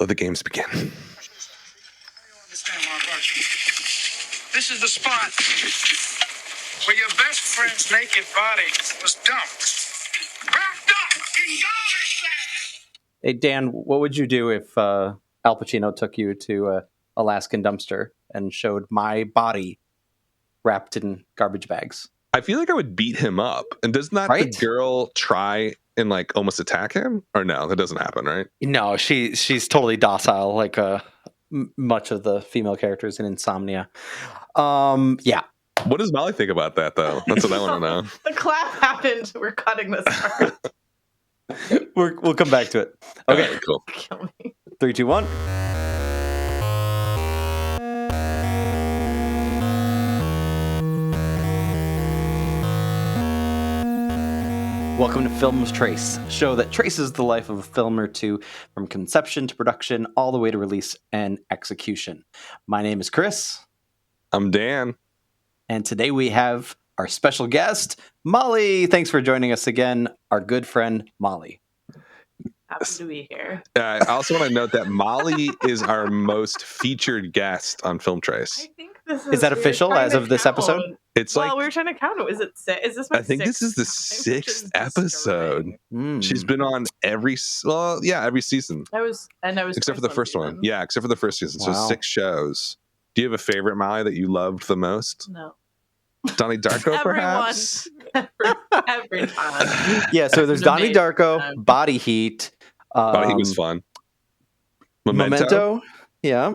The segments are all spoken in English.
Let the games begin. This is the spot where your best friend's naked body was dumped. Wrapped up in garbage bags. Hey, Dan, what would you do if Al Pacino took you to a Alaskan dumpster and showed my body wrapped in garbage bags? I feel like I would beat him up. And does not Right? the girl try and like almost attack him? Or no, that doesn't happen, right? No, she's totally docile, like much of the female characters in Insomnia. Yeah. What does Molly think about that, though? That's what I want to know. The clap happened. We're cutting this part. We'll come back to it. Okay, Alright, cool. Kill me. 3, 2, 1. Welcome to Film's Trace, a show that traces the life of a film or two from conception to production, all the way to release and execution. My name is Chris, I'm Dan. and today we have our special guest, Molly. Thanks for joining us again, our good friend, Molly. Happy to be here. I also want to note that Molly is our most featured guest on Film Trace. I think this Is that we were official trying as to of this count. episode? It's Well, like, we were trying to count it. Is it six? Is this my I think this is the sixth time, which is sixth episode. disturbing. She's been on every season. I was Except for the first one. Yeah, except for the first season. Wow. So 6 shows. Do you have a favorite, Molly, that you loved the most? No. Donnie Darko, Everyone. perhaps? Every time. Yeah, so there's The Donnie main Darko, time. Body Heat. But he was fun. Memento? Yeah.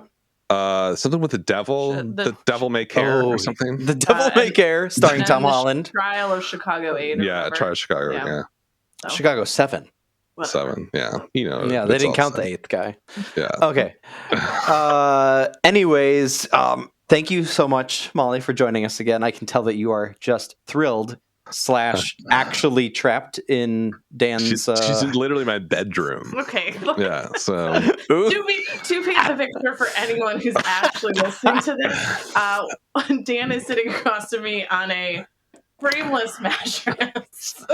Something with the devil. Shit, The devil may care Oh, or something. The Devil May and- Care, starring And Tom the Holland. Trial of Chicago 8. or Yeah, whatever. try Chicago. Yeah. Yeah. So, Chicago 7. whatever. 7. Yeah. You know. Yeah, they it's didn't all count the same. 8th guy. Yeah. Okay. Anyways, thank you so much, Molly, for joining us again. I can tell that you are just thrilled / actually trapped in Dan's... She's in literally my bedroom. Okay. Yeah. So To paint the picture for anyone who's actually listening to this, Dan is sitting across from me on a frameless mattress.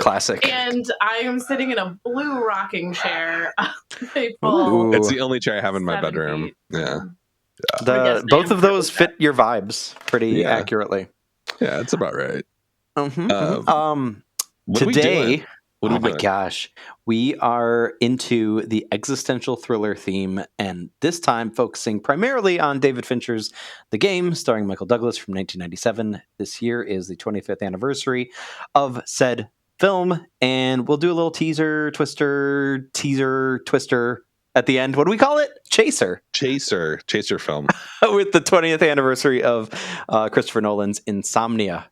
Classic. And I am sitting in a blue rocking chair. Ooh. it's the only chair I have in my 7 bedroom. feet. Yeah. I guess Both Dan of those proved fit your vibes pretty Yeah. accurately. Yeah, it's about right. What are we Today, doing? What are oh we my doing? gosh, we are into the existential thriller theme, and this time focusing primarily on David Fincher's The Game, starring Micheal Douglas from 1997. This year is the 25th anniversary of said film, and we'll do a little teaser, twister at the end. What do we call it? Chaser. Chaser film. With the 20th anniversary of Christopher Nolan's Insomnia,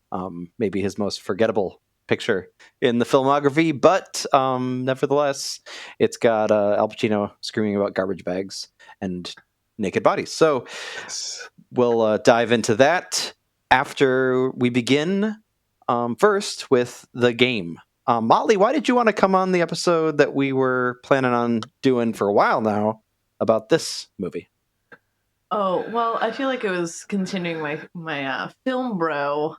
maybe his most forgettable picture in the filmography, but nevertheless, it's got Al Pacino screaming about garbage bags and naked bodies. So we'll dive into that after we begin first with The Game. Molly, why did you want to come on the episode that we were planning on doing for a while now about this movie? Oh, well, I feel like it was continuing my film bro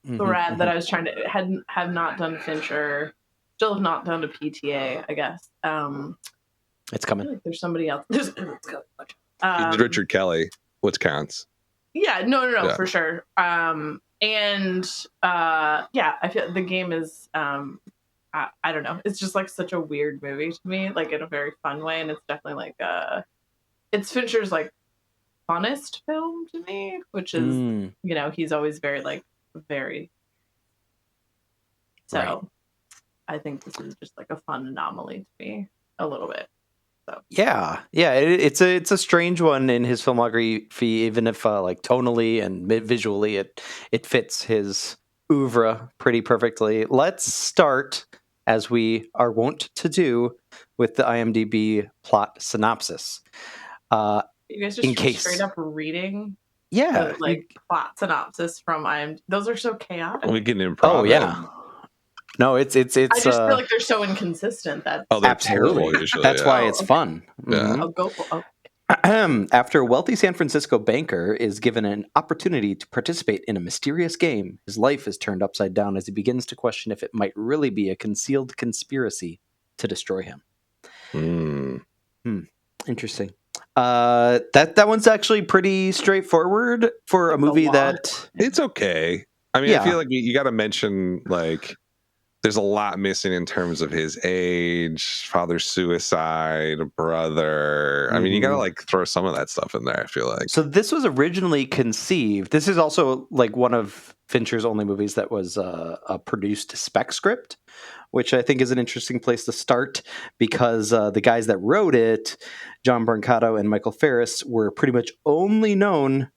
thread that I was trying to have not done Fincher, still have not done a PTA, I guess. It's I coming. feel like there's somebody else. You did Richard Kelly, which counts. Yeah, no, Yeah. for sure. I feel The Game is I don't know. It's just like such a weird movie to me, like in a very fun way, and it's definitely like it's Fincher's like funnest film to me, which is he's always very so Right. I think this is just like a fun anomaly to me a little bit. So Yeah. It's a strange one in his filmography, even if like tonally and visually it fits his oeuvre pretty perfectly. Let's start, as we are wont to do, with the IMDb plot synopsis. you guys In just case- straight up reading Yeah. the, like plot synopsis from IMDb. Those are so chaotic. We can improv. Oh it. yeah. No, it's I just feel like they're so inconsistent that Oh, they're absolutely. terrible usually. That's yeah. why Oh, it's okay. fun. Yeah. Mhm. I'll go for After a wealthy San Francisco banker is given an opportunity to participate in a mysterious game, his life is turned upside down as he begins to question if it might really be a concealed conspiracy to destroy him. Interesting. That one's actually pretty straightforward for a It's a movie lot. that. It's okay. I mean, I Yeah. feel like you got to mention like there's a lot missing in terms of his age, father's suicide, brother. I mean, you got to Mhm. like throw some of that stuff in there. I feel like. So this was originally conceived. This is also like one of Fincher's only movies that was a produced spec script, which I think is an interesting place to start because the guys that wrote it, John Brancato and Michael Ferris, were pretty much only known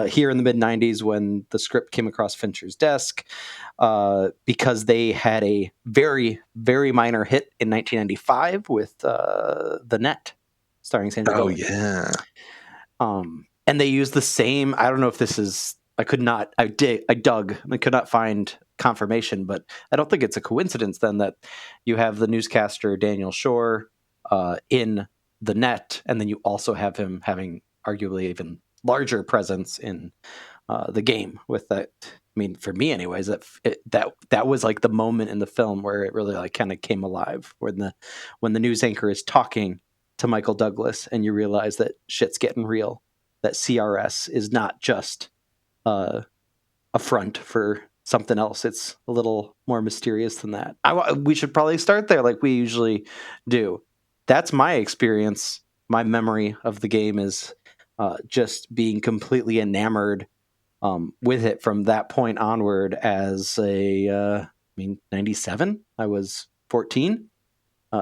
here in the mid 90s when the script came across Fincher's desk because they had a very, very minor hit in 1995 with The Net, starring Sandra Oh Bullock. yeah. And they use the same. I don't know if this is. I could not. I dug. I could not find confirmation, but I don't think it's a coincidence then that you have the newscaster Daniel Shore in The Net, and then you also have him having arguably even larger presence in the game. With that, I mean, for me, anyways, that was like the moment in the film where it really like kind of came alive when the news anchor is talking to Micheal Douglas, and you realize that shit's getting real. That CRS is not just a front for something else. It's a little more mysterious than that. We should probably start there like we usually do. That's my experience. My memory of the game is just being completely enamored with it from that point onward as I mean, 97? I was 14,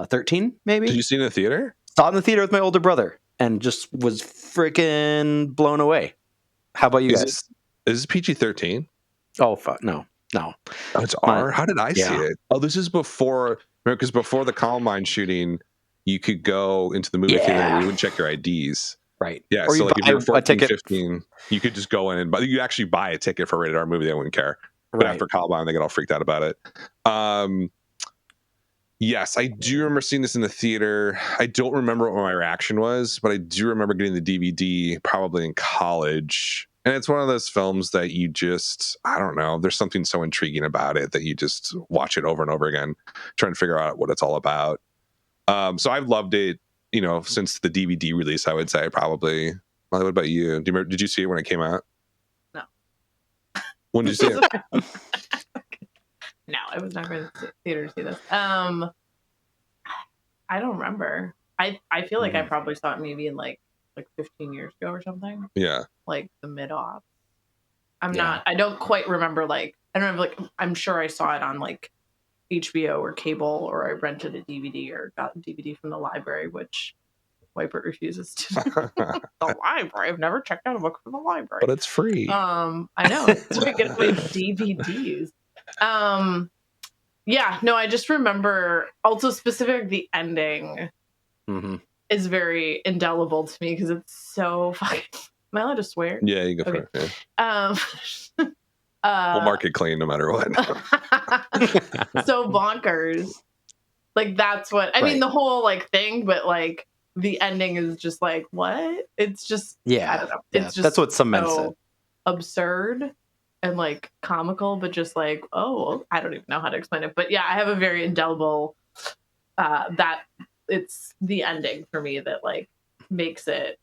13 maybe? Did you see it in the theater? Saw it in the theater with my older brother and just was freaking blown away. How about you guys? Is this PG-13? Oh, fuck. No. Oh, it's R? How did I see yeah. it? Oh, this is before, because before the Columbine shooting, you could go into the movie theater and we wouldn't check your IDs. Right. Yeah, Or so you like if buy you're a 14, ticket. 15, you could just go in and you actually buy a ticket for a rated R movie. They wouldn't care. But Right. after Columbine, they get all freaked out about it. Yes, I do remember seeing this in the theater. I don't remember what my reaction was, but I do remember getting the DVD probably in college. And it's one of those films that you just, I don't know, there's something so intriguing about it that you just watch it over and over again, trying to figure out what it's all about. So I've loved it, since the DVD release, I would say probably. Molly, what about you? Did you see it when it came out? No. When did you see it? No, I was never in the theater to see this. I don't remember. I feel like I probably saw it maybe in like 15 years ago or something. Yeah. Like the mid-aughts. I don't quite remember I don't know, I'm sure I saw it on like HBO or cable, or I rented a DVD or got a DVD from the library, which Wiper refuses to do. The library. I've never checked out a book from the library. But it's free. I know. It's to get my DVDs. Yeah, no, I just remember also specific the ending is very indelible to me because it's so fucking. Am I allowed to swear? Yeah, you go for it. Yeah. We'll mark it clean no matter what. So bonkers. Like that's what I mean. The whole thing, but the ending is just like what? It's just I don't know. It's just that's what cements so it. Absurd and comical, but just oh, I don't even know how to explain it. But yeah, I have a very indelible that it's the ending for me that makes it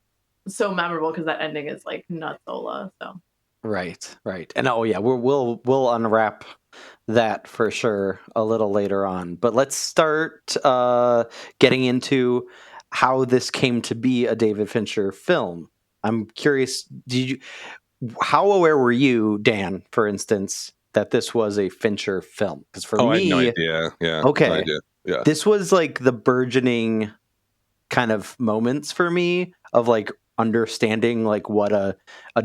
so memorable because that ending is nutsola. So right, and we'll unwrap that for sure a little later on. But let's start getting into how this came to be a David Fincher film. I'm curious. How aware were you, Dan, for instance, that this was a Fincher film? Because for me, I had no idea. Yeah. Okay. No idea. Yeah. This was the burgeoning kind of moments for me of understanding what a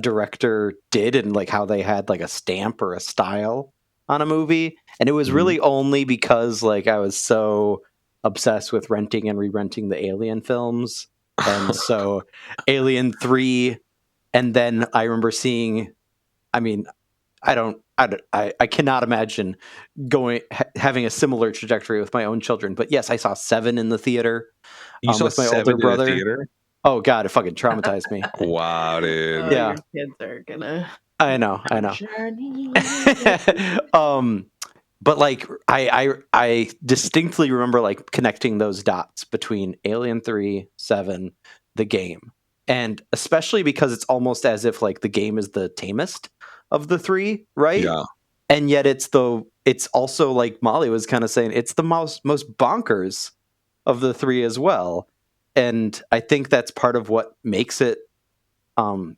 director did and how they had a stamp or a style on a movie. And it was really only because I was so obsessed with renting and re-renting the Alien films. And so Alien 3, and then I remember seeing, I mean, I cannot imagine having a similar trajectory with my own children. But yes, I saw 7 in the theater. You saw with my 7 older in brother. the theater? Oh God, it fucking traumatized me. Wow, dude. Yeah. Your kids are gonna. I know. But like I distinctly remember like connecting those dots between Alien 3, 7, the game. And especially because it's almost as if like the game is the tamest of the three, right? Yeah. And yet it's also like Molly was kind of saying, it's the most bonkers of the three as well. And I think that's part of what makes it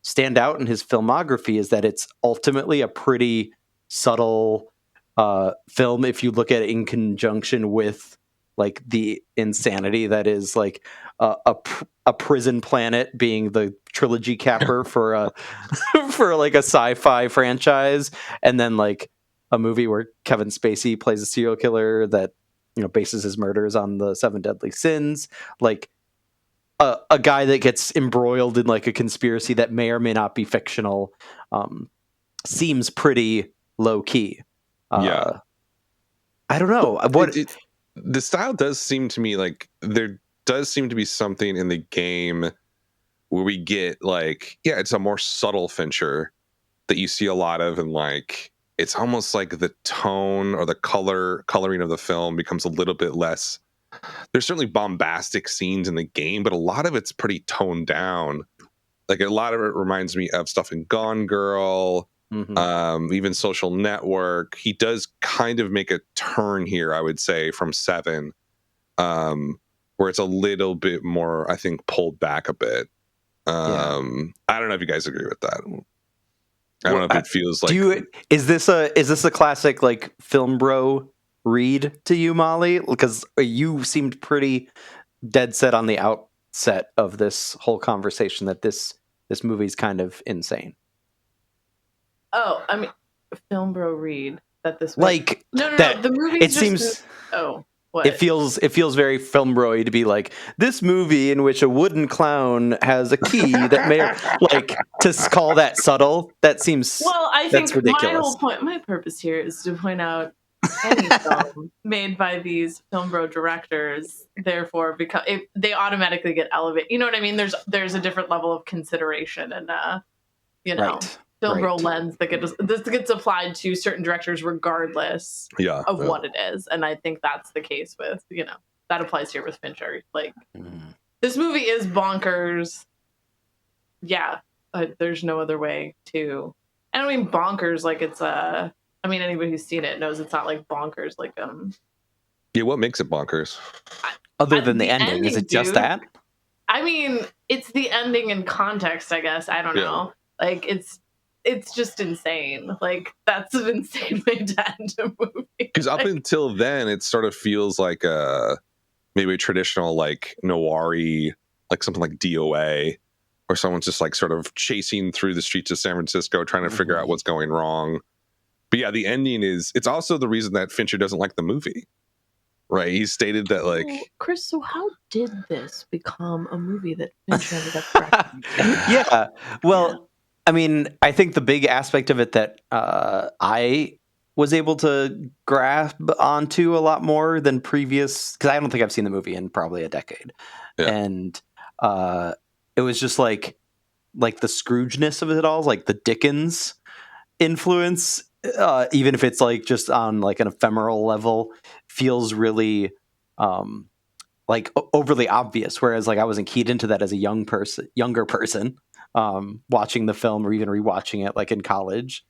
stand out in his filmography, is that it's ultimately a pretty subtle film if you look at it in conjunction with like the insanity that is like a prison planet being the trilogy capper for a for like a sci-fi franchise, and then like a movie where Kevin Spacey plays a serial killer that, you know, bases his murders on the 7 deadly sins. Like a guy that gets embroiled in like a conspiracy that may or may not be fictional, seems pretty low key. Yeah. I don't know what the style does seem to me like there does seem to be something in the game where we get like, yeah, it's a more subtle Fincher that you see a lot of, and like it's almost like the tone or the coloring of the film becomes a little bit less. There's certainly bombastic scenes in the game, but a lot of it's pretty toned down. Like a lot of it reminds me of stuff in Gone Girl, even Social Network. He does kind of make a turn here, I would say, from 7, where it's a little bit more, I think, pulled back a bit. I don't know if you guys agree with that. I don't know if it feels like. Is this a classic like film bro read to you, Molly? Because you seemed pretty dead set on the outset of this whole conversation that this movie's kind of insane. Oh, I mean, film bro read that this like no, that the movie. It seems. What? It feels very film bro-y to be like, this movie in which a wooden clown has a key that may like to call that subtle. That seems I that's think ridiculous. my purpose here is to point out any film made by these film bro directors, therefore, because they automatically get elevated. You know what I mean? There's a different level of consideration and film bro lens that gets applied to certain directors regardless of what it is. And I think that's the case with, that applies here with Fincher. Like, this movie is bonkers. Yeah, there's no other way to. I don't mean bonkers like it's anybody who's seen it knows it's not like bonkers like Yeah, what makes it bonkers? Other than the ending, is it just that? I mean, it's the ending in context, I guess. I don't know. Like it's just insane. Like, that's an insane way to end a movie. Because up until then, it sort of feels like maybe a traditional like noir-y, like something like DOA, or someone's just like sort of chasing through the streets of San Francisco trying to figure out what's going wrong. But yeah, the ending it's also the reason that Fincher doesn't like the movie. Right? He stated that like Chris, so how did this become a movie that Fincher ended up directing? Yeah. Well, I mean, I think the big aspect of it that I was able to grasp onto a lot more than previous, because I don't think I've seen the movie in probably a decade. And it was just like the Scroogeness of it all, like the Dickens influence, even if it's like just on like an ephemeral level, feels really like overly obvious. Whereas like I wasn't keyed into that as a younger person watching the film or even rewatching it like in college.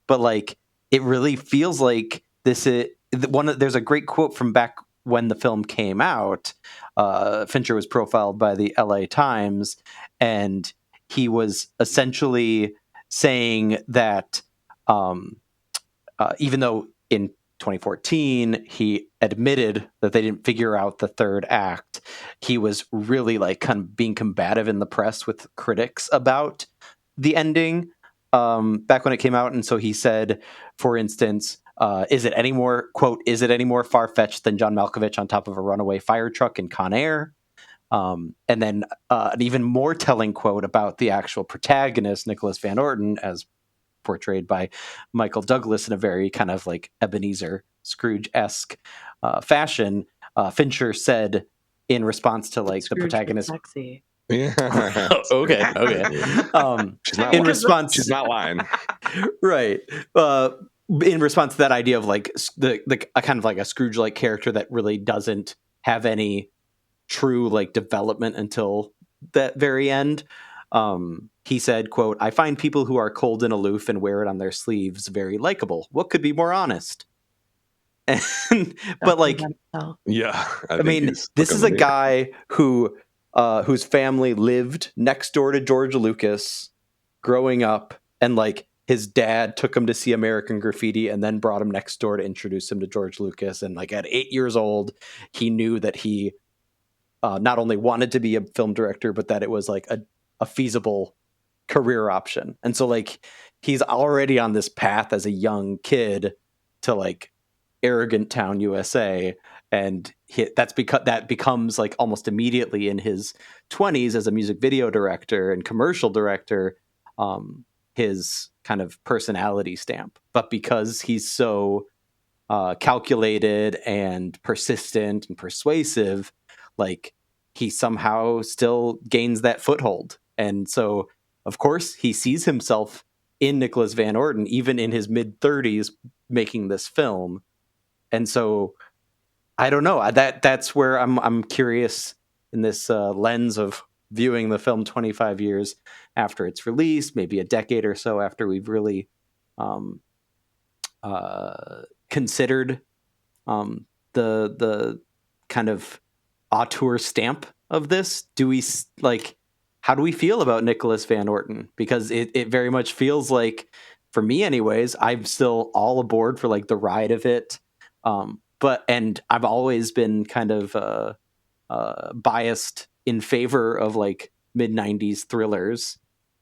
But like it really feels like this is there's a great quote from back when the film came out. Fincher was profiled by the LA Times, and he was essentially saying that even though in 2014 he admitted that they didn't figure out the third act, he was really like kind of being combative in the press with critics about the ending back when it came out. And so he said, for instance, is it any more far-fetched than John Malkovich on top of a runaway fire truck in Con Air? And then an even more telling quote about the actual protagonist, Nicholas Van Orton, as portrayed by Micheal Douglas in a very kind of like Ebenezer Scrooge-esque fashion. Fincher said in response to like Scrooge the protagonist. Sexy. Yeah. Okay. She's not in lying. response, she's not lying. Right. in response to that idea of like a kind of like a Scrooge-like character that really doesn't have any true like development until that very end. He said, quote, "I find people who are cold and aloof and wear it on their sleeves very likable. What could be more honest?" And, but like, Yeah, I mean, this is a guy who whose family lived next door to George Lucas growing up, and like his dad took him to see American Graffiti and then brought him next door to introduce him to George Lucas. And like at 8 years old, he knew that he not only wanted to be a film director, but that it was like a feasible career option. And so like he's already on this path as a young kid to like arrogant town USA, and that becomes like almost immediately in his 20s as a music video director and commercial director, his kind of personality stamp. But because he's so calculated and persistent and persuasive, like he somehow still gains that foothold. And so of course he sees himself in Nicholas Van Orton even in his mid-30s making this film. And so I don't know, that's where I'm curious in this lens of viewing the film 25 years after its release, maybe a decade or so after we've really considered the kind of auteur stamp of this. Do we like, how do we feel about Nicholas Van Orton? Because it very much feels like, for me anyways, I'm still all aboard for like the ride of it. And I've always been kind of biased in favor of like mid-90s thrillers.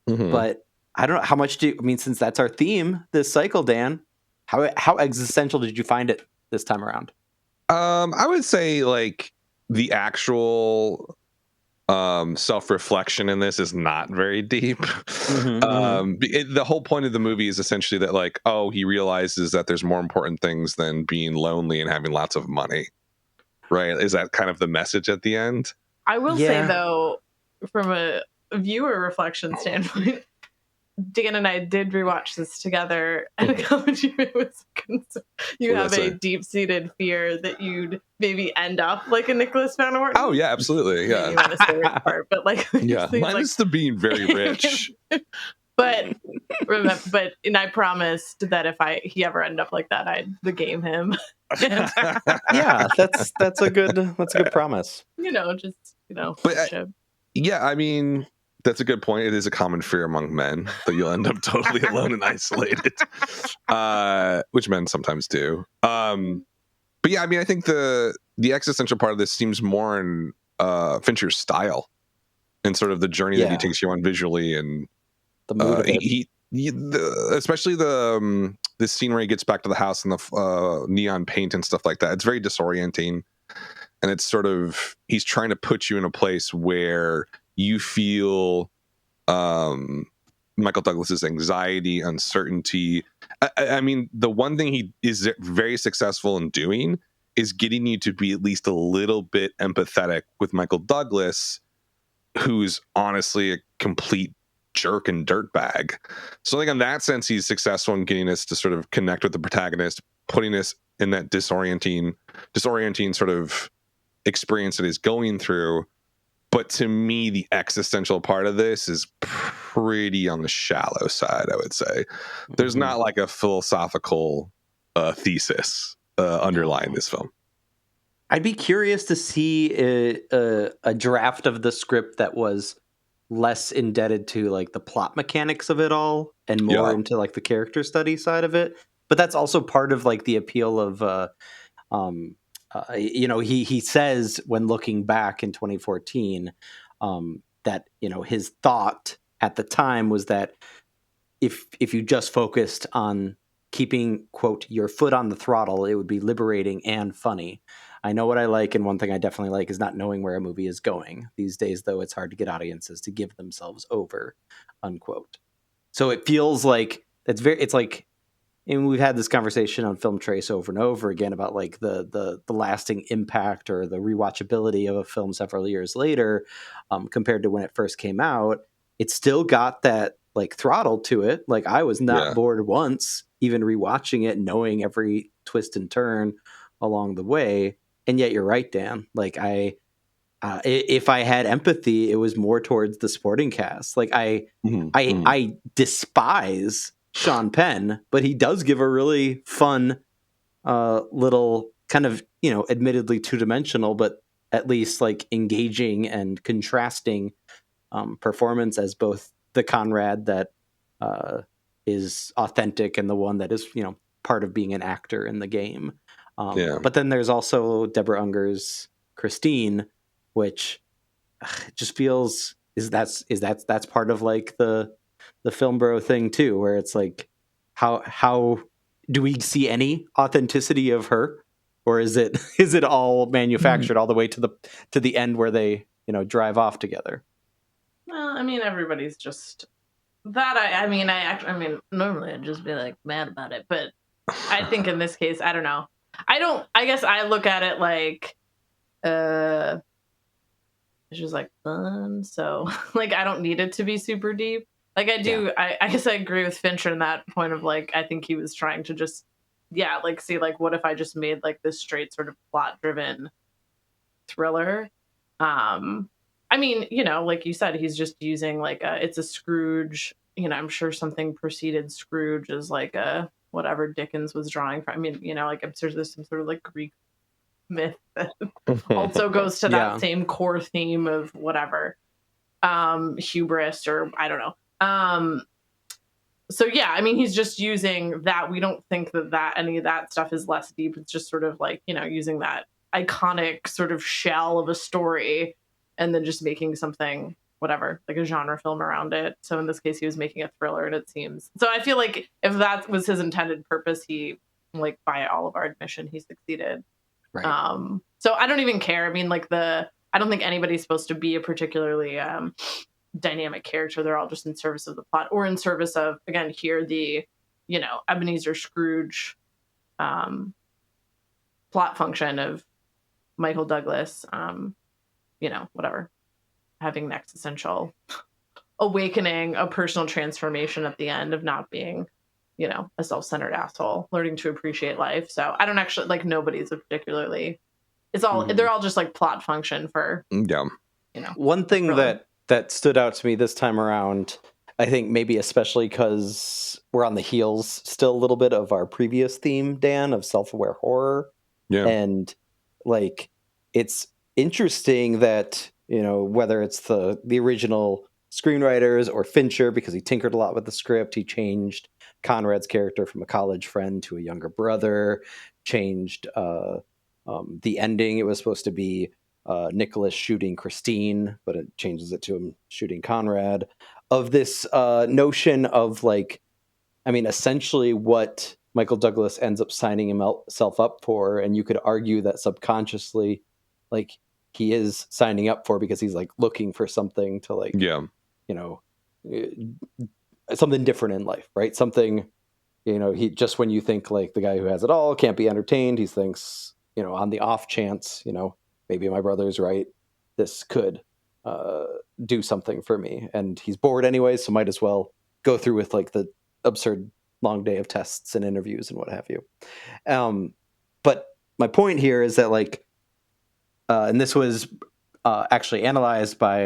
Mm-hmm. But I don't know, how much since that's our theme this cycle, Dan, how existential did you find it this time around? I would say like the actual self-reflection in this is not very deep. The whole point of the movie is essentially that like, oh, he realizes that there's more important things than being lonely and having lots of money, right? Is that kind of the message at the end? I will say though, from a viewer reflection standpoint, Dan and I did rewatch this together, and it was you have a deep-seated fear that you'd maybe end up like a Nicholas Van Orton. Oh yeah, absolutely, yeah. You want to say which part, but like, yeah, mine is the being very rich. But remember, and I promised that if he ever ended up like that, I'd the game him. Yeah, that's a good promise. But yeah, I mean, that's a good point. It is a common fear among men that you'll end up totally alone and isolated, which men sometimes do. But yeah, I mean, I think the existential part of this seems more in Fincher's style and sort of the journey that he takes you on visually, and the mood of it. Especially the scene where he gets back to the house and the neon paint and stuff like that. It's very disorienting, and it's sort of, he's trying to put you in a place where you feel Micheal Douglas's anxiety, uncertainty. I mean, the one thing he is very successful in doing is getting you to be at least a little bit empathetic with Micheal Douglas, who's honestly a complete jerk and dirtbag. So like in that sense, he's successful in getting us to sort of connect with the protagonist, putting us in that disorienting sort of experience that he's going through. But to me, the existential part of this is pretty on the shallow side, I would say. There's not like a philosophical thesis underlying this film. I'd be curious to see a draft of the script that was less indebted to like the plot mechanics of it all and more into like the character study side of it. But that's also part of like the appeal of he says when looking back in 2014 that his thought at the time was that if you just focused on keeping, quote, your foot on the throttle, it would be liberating and funny. I know what I like, and one thing I definitely like is not knowing where a movie is going. These days, though, it's hard to get audiences to give themselves over, unquote. So it feels like it's like, and we've had this conversation on Film Trace over and over again about like the lasting impact or the rewatchability of a film several years later compared to when it first came out. It's still got that like throttle to it. Like I was not bored once even rewatching it, knowing every twist and turn along the way. And yet you're right, Dan. Like if I had empathy, it was more towards the supporting cast. Like I despise Sean Penn, but he does give a really fun little kind of, admittedly two-dimensional, but at least like engaging and contrasting performance as both the Conrad that is authentic and the one that is, part of being an actor in the game. But then there's also Deborah Unger's Christine, which just feels that's part of like the film bro thing too, where it's like how do we see any authenticity of her, or is it all manufactured all the way to the end where they drive off together? Well, I mean, everybody's just that. I mean, normally I'd just be like mad about it, but I think in this case, I don't know. I guess I look at it like, it's just like fun. So like, I don't need it to be super deep. Like I do. Yeah. I guess I agree with Fincher in that point of like, I think he was trying to just, like see like, what if I just made like this straight sort of plot driven thriller? I mean, like you said, he's just using like it's a Scrooge, I'm sure something preceded Scrooge as like a whatever Dickens was drawing from. I mean, like I'm sure there's some sort of like Greek myth that also goes to that same core theme of whatever, hubris, or I don't know. So yeah, I mean, he's just using that. We don't think that any of that stuff is less deep. It's just sort of like, using that iconic sort of shell of a story and then just making something, whatever, like a genre film around it. So in this case, he was making a thriller, and it seems. So I feel like if that was his intended purpose, he, like, by all of our admission, he succeeded. Right. So I don't even care. I mean, like I don't think anybody's supposed to be a particularly dynamic character. They're all just in service of the plot, or in service of, again, here, the, Ebenezer Scrooge plot function of Micheal Douglas, whatever, having an existential awakening, a personal transformation at the end of not being, a self-centered asshole, learning to appreciate life. So I don't actually, like, nobody's a particularly, it's all, they're all just like plot function for, one thing that stood out to me this time around, I think maybe especially because we're on the heels still a little bit of our previous theme, Dan, of self-aware horror. Yeah. And like, it's interesting that, whether it's the original screenwriters or Fincher, because he tinkered a lot with the script, he changed Conrad's character from a college friend to a younger brother, changed the ending. It was supposed to be Nicholas shooting Christine, but it changes it to him shooting Conrad. Of this notion of like, I mean, essentially what Micheal Douglas ends up signing himself up for, and you could argue that subconsciously, like, he is signing up for, because he's like looking for something to like, something different in life, right? Something, he just, when you think like the guy who has it all can't be entertained, he thinks, on the off chance, maybe my brother's right, this could do something for me. And he's bored anyway, so might as well go through with like the absurd long day of tests and interviews and what have you. But my point here is that like, and this was actually analyzed by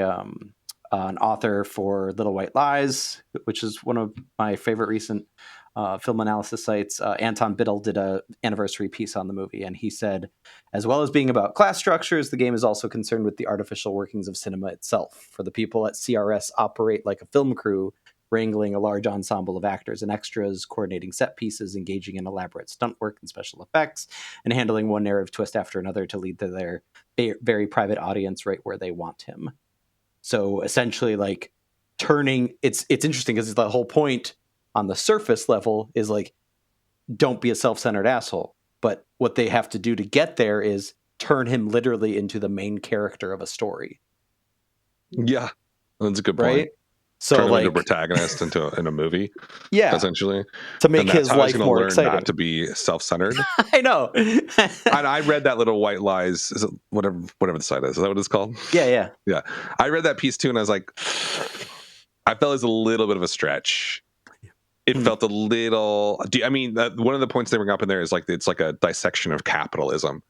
an author for Little White Lies, which is one of my favorite recent film analysis sites. Anton Biddle did an anniversary piece on the movie, and he said, as well as being about class structures, the game is also concerned with the artificial workings of cinema itself. For the people at CRS operate like a film crew, wrangling a large ensemble of actors and extras, coordinating set pieces, engaging in elaborate stunt work and special effects, and handling one narrative twist after another to lead to their very private audience right where they want him. So essentially, like, turning, it's interesting because the whole point on the surface level is like, don't be a self-centered asshole. But what they have to do to get there is turn him literally into the main character of a story. Yeah, that's a good point. Right? So turn him like into a protagonist in a movie, essentially, to make and that's his how life he's more learn exciting. not to be self-centered. I know. And I read that Little White Lies, is it whatever the site is that what it's called? Yeah. I read that piece too, and I was like, I felt it was a little bit of a stretch. it felt a little. One of the points they bring up in there is like it's like a dissection of capitalism.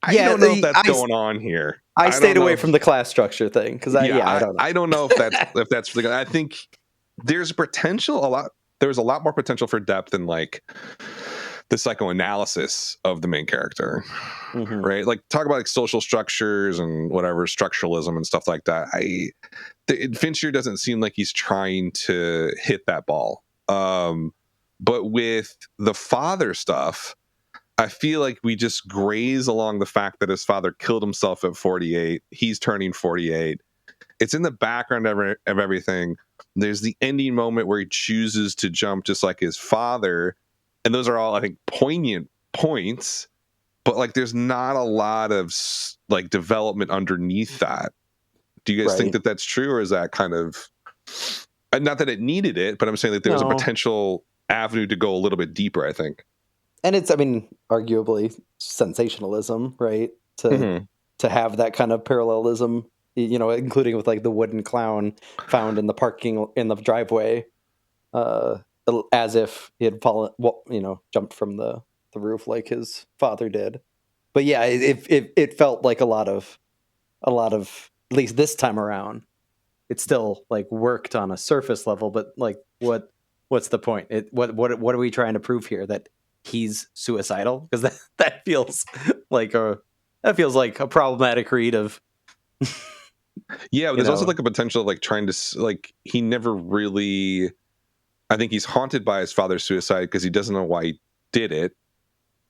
I don't know if that's going on here. I stayed away from the class structure thing because I don't know. I don't know if that's really good. I think there's there's a lot more potential for depth in like the psychoanalysis of the main character, right? Like talk about like social structures and whatever structuralism and stuff like that. Fincher doesn't seem like he's trying to hit that ball. But with the father stuff, I feel like we just graze along the fact that his father killed himself at 48. He's turning 48. It's in the background of everything. There's the ending moment where he chooses to jump just like his father. And those are all, I think, poignant points. But like, there's not a lot of like development underneath that. Do you guys think that that's true? Or is that kind of, not that it needed it, but I'm saying that there's a potential avenue to go a little bit deeper, I think. And it's, arguably sensationalism, right? To have that kind of parallelism, including with like the wooden clown found in the driveway, as if he had fallen, jumped from the roof like his father did. But yeah, it felt like a lot of, at least this time around, it still like worked on a surface level. But like, what's the point? What are we trying to prove here? That he's suicidal? Because that feels like a problematic read of. Yeah, but there's also like a potential of like trying to like he never really. I think he's haunted by his father's suicide because he doesn't know why he did it.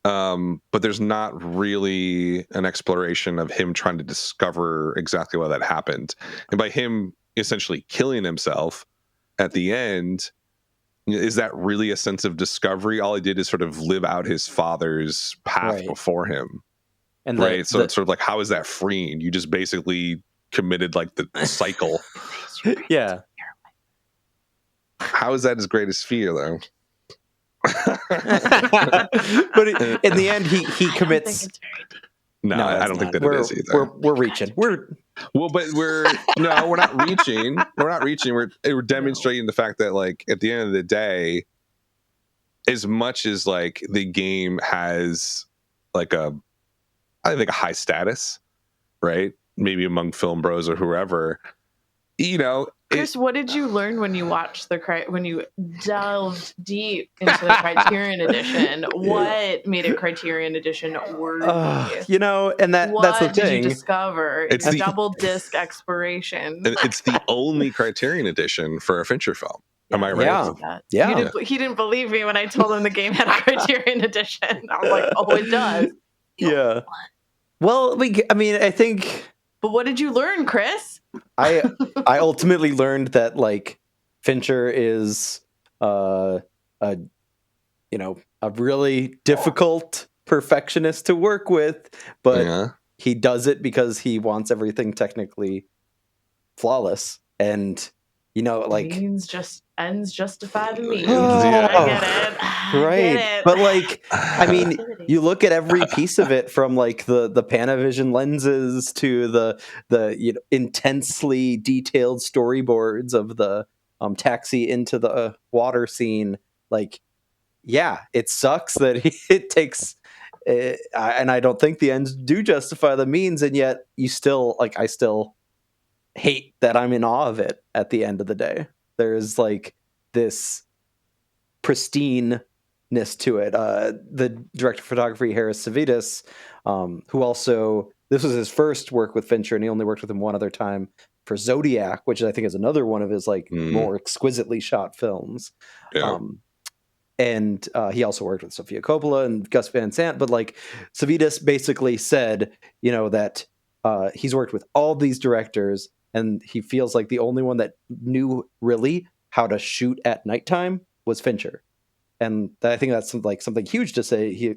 But there's not really an exploration of him trying to discover exactly why that happened, and by him essentially killing himself at the end. Is that really a sense of discovery? All he did is sort of live out his father's path before him. And it's sort of like, how is that freeing? You just basically committed like the cycle. Yeah. How is that his greatest fear, though? But in the end, he commits. No, I don't think that it is either. We're reaching. But we're not reaching. We're not reaching. We're demonstrating the fact that, like, at the end of the day, as much as like the game has like I think a high status, right? Maybe among film bros or whoever, Chris, what did you learn when you watched when you delved deep into the Criterion Edition? What made it Criterion Edition worthy? And that's the thing. What did you discover? It's the double disc exploration. It's the only Criterion Edition for a Fincher film. Am I right? Yeah. He didn't believe me when I told him the game had a Criterion Edition. I was like, oh, it does. Yeah. Well, I think. But what did you learn, Chris? I ultimately learned that like Fincher is a really difficult perfectionist to work with, but he does it because he wants everything technically flawless, and ends justify the means. I get it. Right. Get it. But like, you look at every piece of it, from like the Panavision lenses to the intensely detailed storyboards of the taxi into the water scene. Like, yeah, it sucks that it takes, and I don't think the ends do justify the means, and yet you still I still hate that I'm in awe of it at the end of the day. There's like this pristineness to it. The director of photography, Harris Savides, who also, this was his first work with Fincher, and he only worked with him one other time for Zodiac, which I think is another one of his like more exquisitely shot films. Yeah. And he also worked with Sofia Coppola and Gus Van Sant. But like Savides basically said, that he's worked with all these directors, and he feels like the only one that knew really how to shoot at nighttime was Fincher. And I think that's something huge to say. He,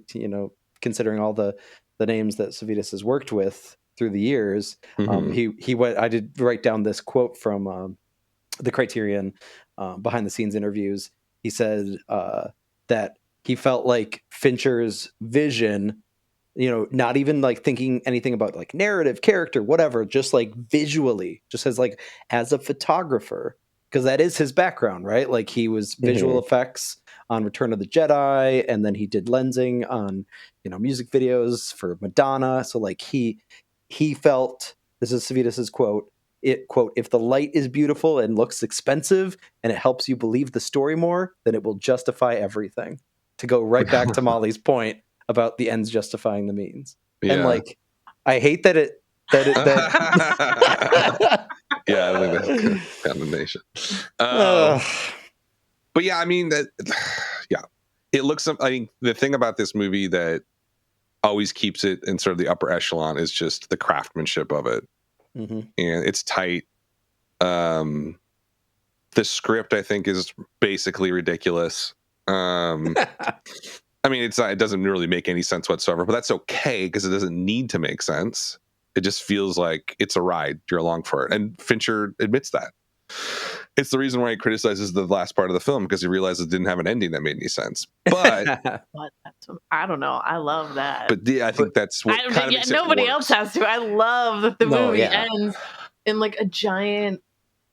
considering all the names that Savides has worked with through the years, he went. I did write down this quote from the Criterion behind the scenes interviews. He said that he felt like Fincher's vision, not even like thinking anything about like narrative, character, whatever, just like visually, just as a photographer, because that is his background, right? Like he was visual effects on Return of the Jedi, and then he did lensing on, music videos for Madonna. So like he felt, this is Savitas's quote, if the light is beautiful and looks expensive and it helps you believe the story more, then it will justify everything. To go right back to Molly's point about the ends justifying the means. Yeah. And like, I hate that yeah, I think that's condemnation. But yeah, I mean that. Yeah, it looks. I mean, the thing about this movie that always keeps it in sort of the upper echelon is just the craftsmanship of it, and it's tight. The script, I think, is basically ridiculous. I mean, it doesn't really make any sense whatsoever, but that's okay because it doesn't need to make sense. It just feels like it's a ride. You're along for it, and Fincher admits that. It's the reason why he criticizes the last part of the film, because he realizes it didn't have an ending that made any sense. But I don't know. I love that. But I think that's what kind of makes it nobody works. else has to. I love that the movie ends in like a giant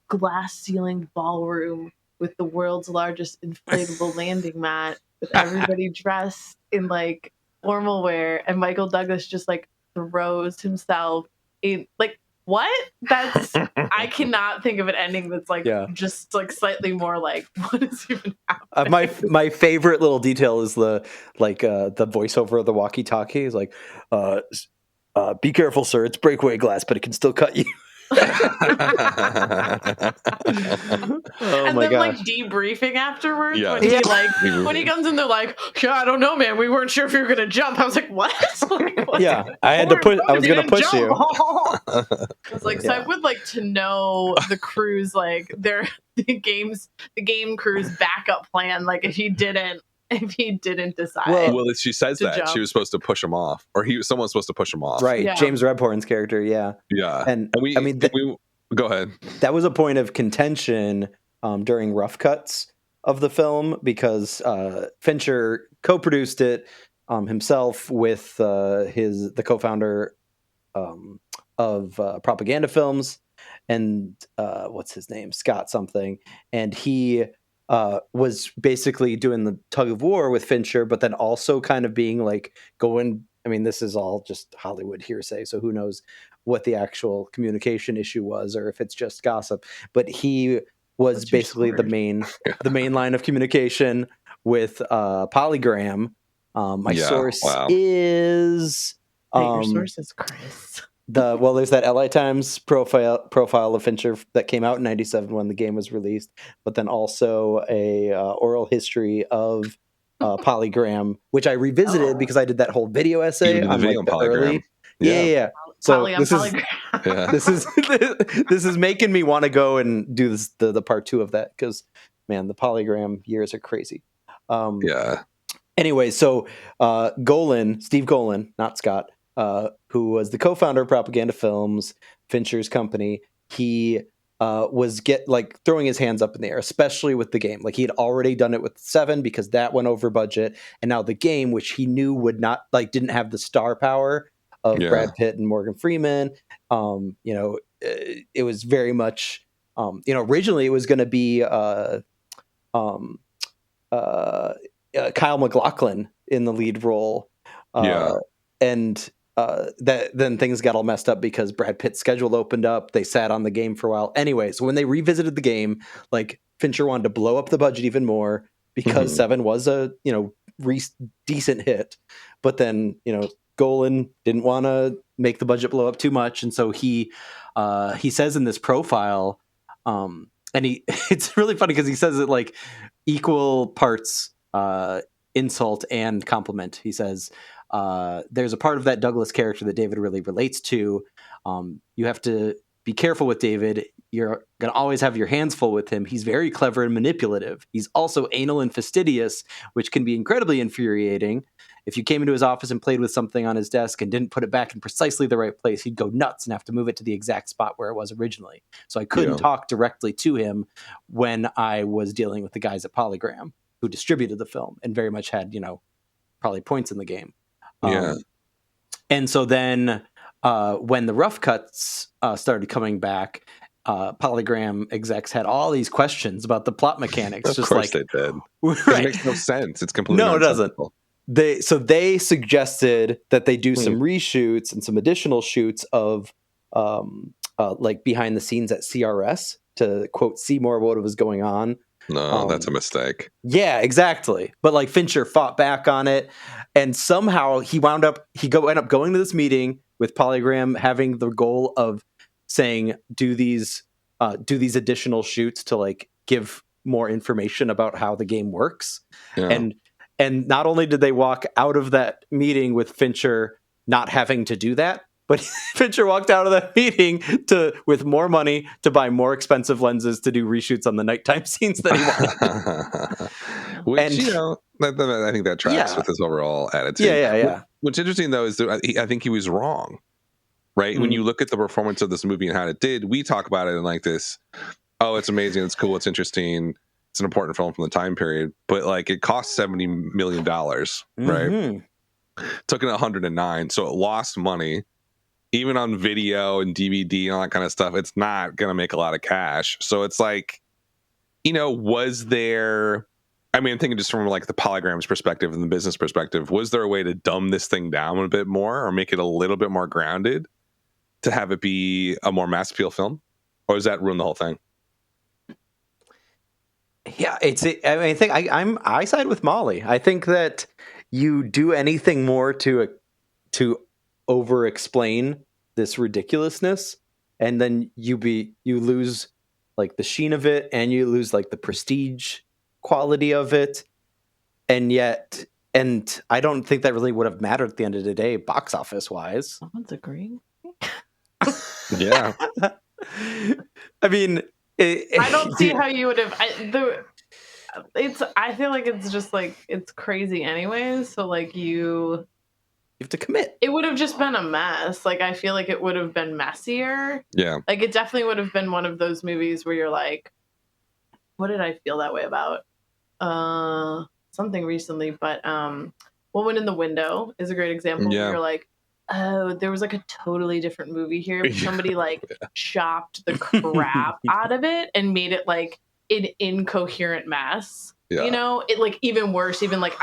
glass ceiling ballroom with the world's largest inflatable landing mat, with everybody dressed in like formal wear, and Micheal Douglas just like throws himself in. Like, what? That's I cannot think of an ending that's like just like slightly more like, what is even happening? My favorite little detail is the voiceover of the walkie-talkie is like, be careful, sir, it's breakaway glass, but it can still cut you. And then like debriefing afterwards when he comes in, they're like, yeah, I don't know, man, we weren't sure if you were gonna jump. I was like, what? I had to push. I was gonna push you. I was like, so I would like to know the crew's like the game crew's backup plan, like if he didn't decide. Well, she says that jump. She was supposed to push him off, or someone's supposed to push him off, right? James Rebhorn's character, and we go ahead. That was a point of contention during rough cuts of the film, because Fincher co-produced it himself with the co-founder of Propaganda Films, and what's his name, Scott something, and he was basically doing the tug of war with Fincher, but then also kind of being like going. I mean, this is all just Hollywood hearsay, so who knows what the actual communication issue was, or if it's just gossip. But he was basically the main line of communication with Polygram. My source is your source is Chris. There's that LA Times profile of Fincher that came out in '97 when the game was released, but then also a oral history of Polygram, which I revisited because I did that whole video essay on like the early. Yeah. So this is making me want to go and do this, the part 2 of that, because man, the Polygram years are crazy. Anyway, so Steve Golan, not Scott, who was the co-founder of Propaganda Films, Fincher's company, he was throwing his hands up in the air, especially with the game. Like, he had already done it with 7 because that went over budget, and now the game, which he knew would not didn't have the star power of Brad Pitt and Morgan Freeman. It was very much, originally it was going to be Kyle MacLachlan in the lead role. And then things got all messed up because Brad Pitt's schedule opened up. They sat on the game for a while. Anyway, so when they revisited the game, like, Fincher wanted to blow up the budget even more because 7 was a, decent hit. But then, Golan didn't want to make the budget blow up too much. And so he says in this profile, and it's really funny because he says it like equal parts insult and compliment. He says, there's a part of that Douglas character that David really relates to. You have to be careful with David. You're going to always have your hands full with him. He's very clever and manipulative. He's also anal and fastidious, which can be incredibly infuriating. If you came into his office and played with something on his desk and didn't put it back in precisely the right place, he'd go nuts and have to move it to the exact spot where it was originally. So I couldn't talk directly to him when I was dealing with the guys at Polygram who distributed the film and very much had, probably points in the game. And so then when the rough cuts started coming back, Polygram execs had all these questions about the plot mechanics. Of just course like they did. right. It makes no sense. It's completely No, it doesn't. nonsensical. They suggested that they do some reshoots and some additional shoots of like behind the scenes at CRS to quote see more what was going on. No, that's a mistake. Yeah, exactly. But like Fincher fought back on it, and somehow he ended up going to this meeting with Polygram having the goal of saying do these additional shoots to like give more information about how the game works. Yeah. And not only did they walk out of that meeting with Fincher not having to do that, but Fincher walked out of that meeting with more money to buy more expensive lenses to do reshoots on the nighttime scenes that he wanted. Which, I think that tracks with his overall attitude. Yeah. What's interesting, though, is that I think he was wrong, right? Mm-hmm. When you look at the performance of this movie and how it did, we talk about it in like this, oh, it's amazing, it's cool, it's interesting, it's an important film from the time period, but like it cost $70 million, right? Took it 109, so it lost money. Even on video and DVD and all that kind of stuff, it's not going to make a lot of cash. So it's like, was there, I'm thinking just from like the Polygram's perspective and the business perspective, was there a way to dumb this thing down a bit more or make it a little bit more grounded to have it be a more mass appeal film? Or does that ruin the whole thing? Yeah, I think I side with Molly. I think that you do anything more to over explain this ridiculousness, and then you lose like the sheen of it, and you lose like the prestige quality of it, and I don't think that really would have mattered at the end of the day, box office wise. Someone's agreeing. Yeah. I mean, I don't see how you would have. I feel like it's just like it's crazy anyways. So like you have to commit. It would have just been a mess. Like I feel like it would have been messier. Yeah. Like it definitely would have been one of those movies where you're like, what did I feel that way about? Something recently, but Woman in the Window is a great example. Yeah. Where you're like, oh, there was like a totally different movie here. But somebody like chopped the crap out of it and made it like an incoherent mess. Yeah. It like even worse. Even like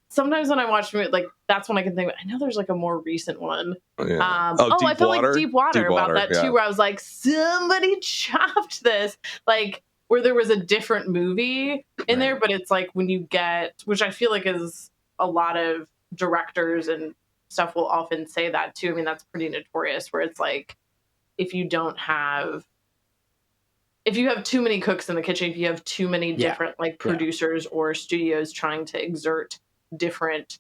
sometimes when I watch it, like that's when I can think. I know there's like a more recent one. Yeah. I felt like Deep Water about that too, where I was like, somebody chopped this, like where there was a different movie in there, but it's like when you get, which I feel like is a lot of directors and stuff will often say that too. I mean, that's pretty notorious, where it's like if you have too many cooks in the kitchen, if you have too many different like producers or studios trying to exert different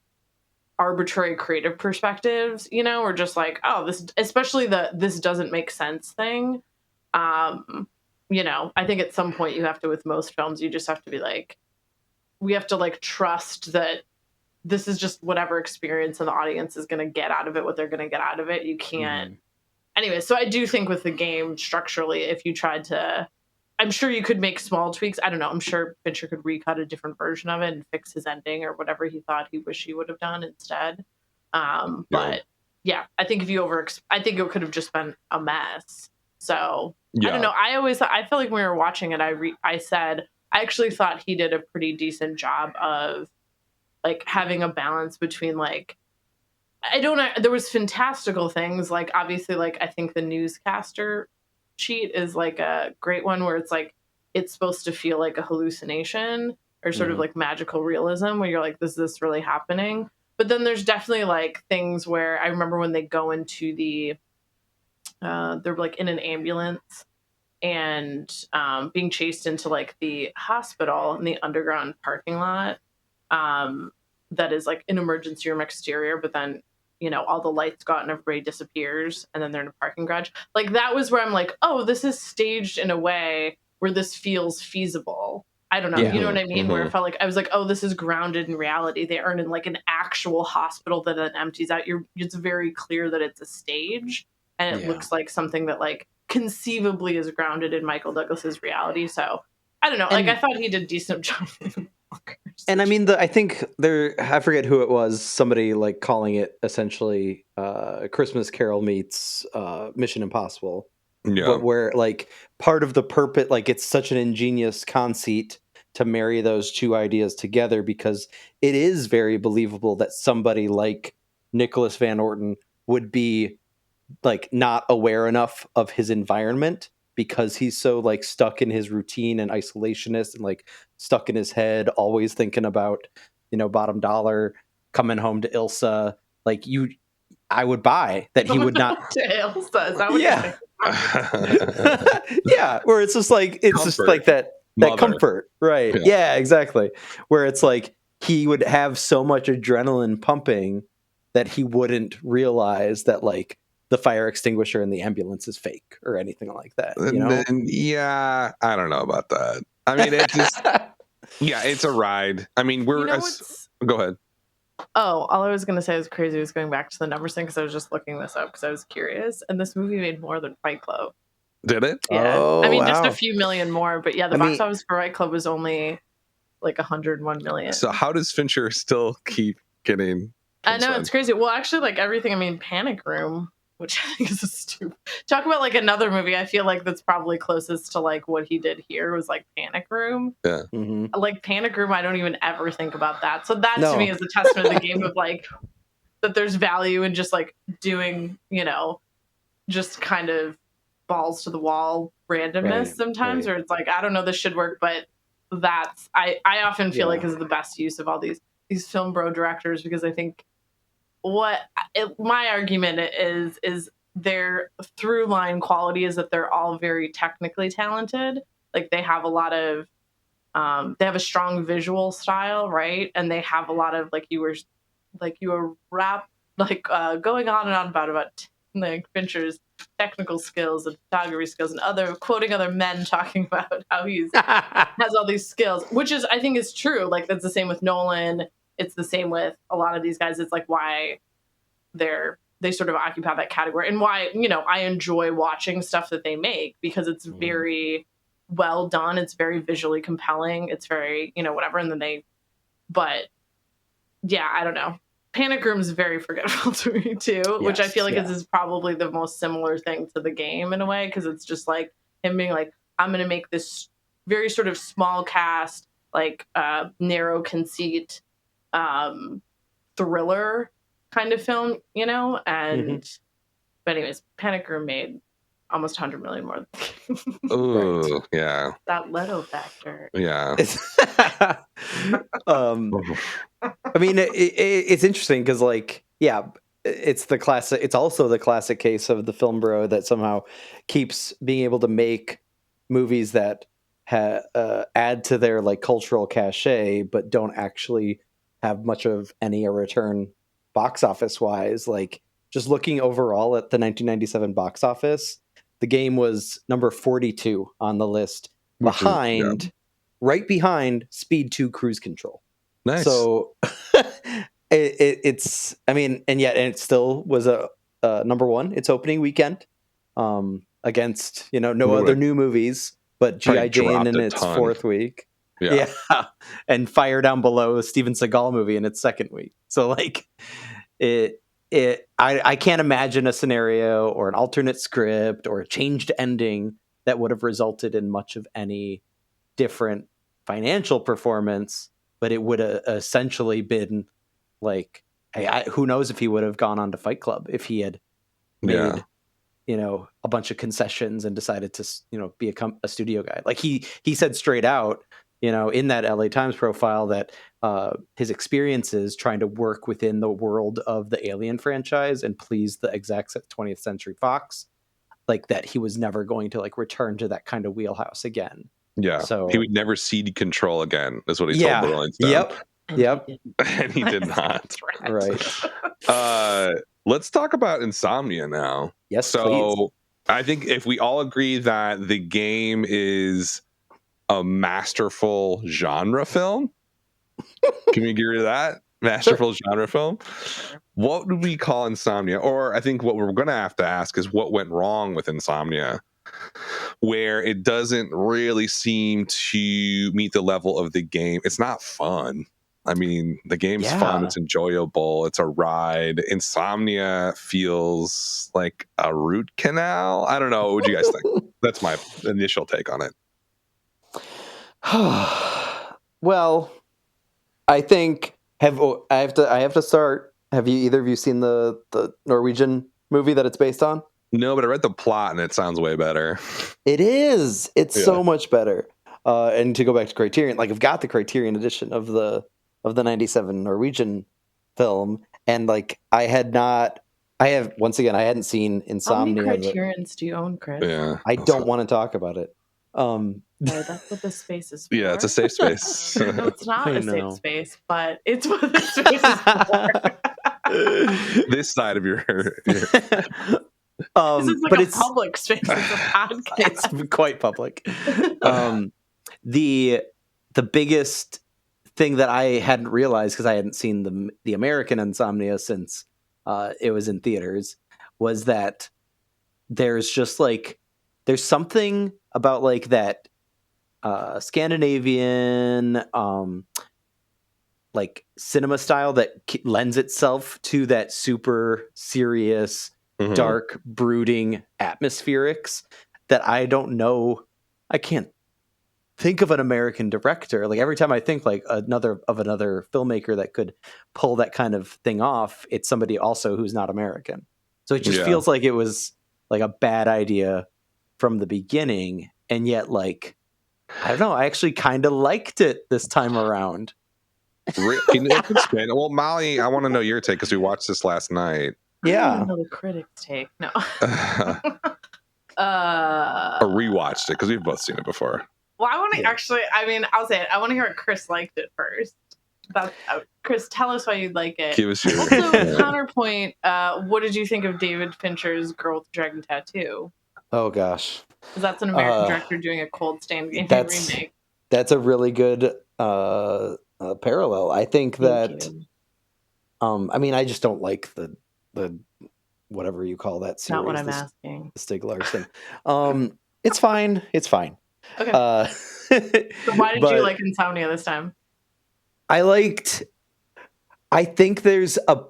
arbitrary creative perspectives, or just like, oh, this, especially this doesn't make sense thing. I think at some point you have to, with most films, you just have to be like, we have to like trust that this is just whatever experience and the audience is going to get out of it, what they're going to get out of it. You can't. Anyway, so I do think with the game structurally, if you tried to, I'm sure you could make small tweaks. I don't know. I'm sure Fincher could recut a different version of it and fix his ending or whatever he thought he wished he would have done instead. But yeah, I think I think it could have just been a mess. So I don't know. I feel like when we were watching it, I said, I actually thought he did a pretty decent job of like having a balance between like, there was fantastical things. Like obviously, like I think the newscaster cheat is like a great one where it's like, it's supposed to feel like a hallucination or sort of like magical realism where you're like, is this really happening? But then there's definitely like things where I remember when they go into they're like in an ambulance and being chased into like the hospital in the underground parking lot that is like an emergency room exterior, but then all the lights go out and everybody disappears and then they're in a parking garage. Like that was where I'm like, oh, this is staged in a way where this feels feasible. I don't know. Yeah. You know what I mean? Where it felt like I was like, oh, this is grounded in reality. They aren't in like an actual hospital that then empties out. It's very clear that it's a stage and it looks like something that like conceivably is grounded in Micheal Douglas's reality. So I don't know. Like I thought he did a decent job. And I mean, I think I forget who it was, somebody like calling it essentially Christmas Carol meets Mission Impossible. Yeah. but where like part of the purpose, like it's such an ingenious conceit to marry those two ideas together, because it is very believable that somebody like Nicholas Van Orton would be like not aware enough of his environment because he's so like stuck in his routine and isolationist and like stuck in his head, always thinking about, bottom dollar, coming home to Ilsa. Like I would buy that he would not. To Elsa, is that what Yeah. you're saying? Yeah, where it's just like Comfort. that Mother. comfort, right? Yeah, exactly. Where it's like he would have so much adrenaline pumping that he wouldn't realize that like the fire extinguisher in the ambulance is fake or anything like that. And then, yeah, I don't know about that. I mean, it's just, yeah, it's a ride. I mean, You know what's- go ahead. Oh, all I was going to say was crazy was going back to the numbers thing because I was just looking this up because I was curious. And this movie made more than Fight Club. Did it? Yeah. Oh, I mean, just wow. a few million more. But yeah, the box office for Fight Club was only like 101 million. So how does Fincher still keep getting? I know, it's crazy. Well, actually, like everything, I mean, Panic Room, which I think is a stupid. Talk about like another movie. I feel like that's probably closest to like what he did here was like Panic Room. Yeah. Mm-hmm. Like Panic Room, I don't even ever think about that. So that No. to me is a testament to the game of like that there's value in just like doing, just kind of balls to the wall randomness sometimes, or it's like, I don't know, this should work, but that's I often feel like is the best use of all these film bro directors, because I think my argument is their through line quality is that they're all very technically talented. Like they have a lot of they have a strong visual style, right? And they have a lot of going on and on about like Fincher's technical skills and photography skills and quoting other men talking about how he's has all these skills, which is I think is true. Like that's the same with Nolan. It's the same with a lot of these guys. It's like why they sort of occupy that category, and why I enjoy watching stuff that they make, because it's very well done. It's very visually compelling. It's very whatever. And then but yeah, I don't know. Panic Room is very forgettable to me too, which I feel like is probably the most similar thing to the game in a way, because it's just like him being like, I'm going to make this very sort of small cast, like narrow conceit thriller kind of film, and but anyways, Panic Room made almost 100 million more. Oh, yeah. That Leto factor. Yeah. I mean, it's interesting because, like, it's the classic. It's also the classic case of the film bro that somehow keeps being able to make movies that add to their like cultural cachet, but don't actually have much of any return box office wise. Like, just looking overall at the 1997 box office, the game was number 42 on the list, right behind Speed 2 Cruise Control. Nice. So it's, I mean, and it still was a number one its opening weekend, against no other new movies, but G.I. Jane in its fourth week. Yeah. And Fire Down Below, a Steven Seagal movie, in its second week. So like I can't imagine a scenario or an alternate script or a changed ending that would have resulted in much of any different financial performance, but it would have essentially been like, hey, who knows if he would have gone on to Fight Club if he had made a bunch of concessions and decided to be a studio guy. Like he said straight out in that LA Times profile that his experiences trying to work within the world of the Alien franchise and please the execs at 20th Century Fox, like that he was never going to like return to that kind of wheelhouse again. Yeah. So he would never cede control again, is what he told the Rolling Stone. Yep. And he did not. Right. Let's talk about Insomnia now. Yes, so please. I think if we all agree that the game is a masterful genre film, can we agree to that? Masterful genre film. What do we call Insomnia? Or I think what we're going to have to ask is what went wrong with Insomnia, where it doesn't really seem to meet the level of the game. It's not fun. I mean, the game's fun. It's enjoyable. It's a ride. Insomnia feels like a root canal. I don't know. What would you guys think? That's my initial take on it. Well, I think I have to start. Have you either of you seen the Norwegian movie that it's based on? No, but I read the plot and it sounds way better. It is. It's so much better. And to go back to Criterion, like I've got the Criterion edition of the 97 Norwegian film, and like I hadn't seen Insomnia. How many Criterions do you own, Chris? Yeah, I don't want to talk about it. No, that's what the space is for. Yeah, it's a safe space. No, it's not a safe space, but it's what the space is for. This side of your this is like a public space. It's a podcast. It's quite public. The biggest thing that I hadn't realized, because I hadn't seen the American Insomnia since it was in theaters, was that there's something about like that Scandinavian like cinema style that lends itself to that super serious, dark, brooding atmospherics that I don't know. I can't think of an American director. Like every time I think like another filmmaker that could pull that kind of thing off, it's somebody also who's not American. So it just feels like it was like a bad idea from the beginning. And yet, like, I don't know, I actually kind of liked it this time around. Can you expand? Well, Molly, I want to know your take because we watched this last night. Yeah. I don't know the critics' take. No. Or rewatched it because we've both seen it before. Well, I want to actually, I mean, I'll say it. I want to hear what Chris liked it first. Chris, tell us why you like it. Give us your Also, counterpoint, what did you think of David Fincher's Girl with the Dragon Tattoo? Oh, gosh. Because that's an American director doing a Cold Stand game remake. That's a really good parallel. I think that, I mean, I just don't like the whatever you call that series. Not what I'm asking. The Stig Larsson. It's fine. It's fine. Okay. So why did you like Insomnia this time? I think there's a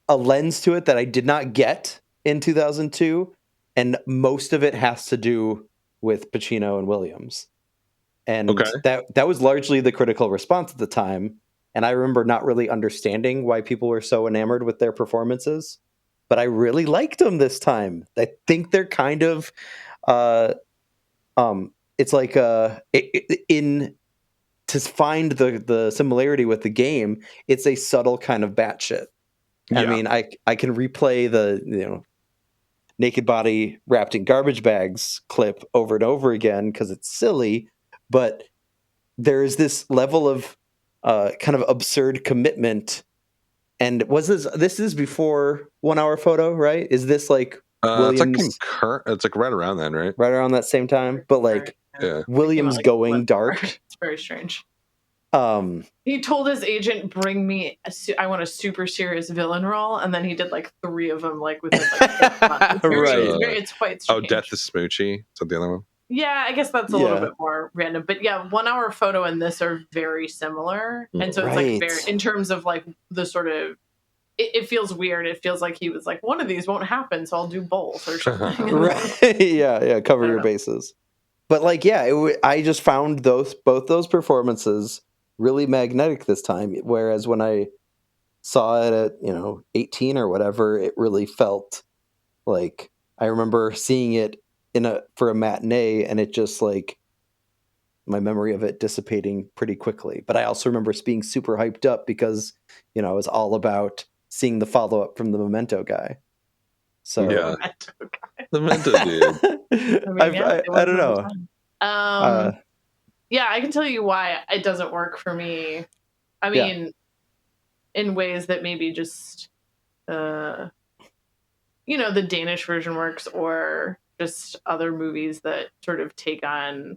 lens to it that I did not get in 2002, and most of it has to do with Pacino and Williams. And that was largely the critical response at the time. And I remember not really understanding why people were so enamored with their performances, but I really liked them this time. I think they're kind of, it's like to find the similarity with the game, it's a subtle kind of batshit. Yeah. I mean, I can replay the naked body wrapped in garbage bags clip over and over again because it's silly, but there's this level of kind of absurd commitment. And this is before 1 Hour Photo, right? Is this like Williams? It's like concurrent. It's like right around then, right? Right around that same time, but like Williams going dark. It's very strange. He told his agent, "Bring me. I want a super serious villain role," and then he did like 3 of them, like within like 6 months. It's quite strange. Oh, Death is Smoochie. Is that the other one? Yeah, I guess that's a little bit more random, but yeah, 1 Hour Photo and this are very similar, and so it's like very in terms of like the sort of. It feels weird. It feels like he was like, one of these won't happen, so I'll do both or something. Right? Yeah. Cover your bases. But like, I just found both those performances really magnetic this time. Whereas when I saw it at 18 or whatever, it really felt like I remember seeing it for a matinee, and it just like my memory of it dissipating pretty quickly. But I also remember being super hyped up because it was all about seeing the follow-up from the Memento guy. So yeah, the Memento dude. I don't know. Yeah, I can tell you why it doesn't work for me. I mean, in ways that maybe just the Danish version works, or just other movies that sort of take on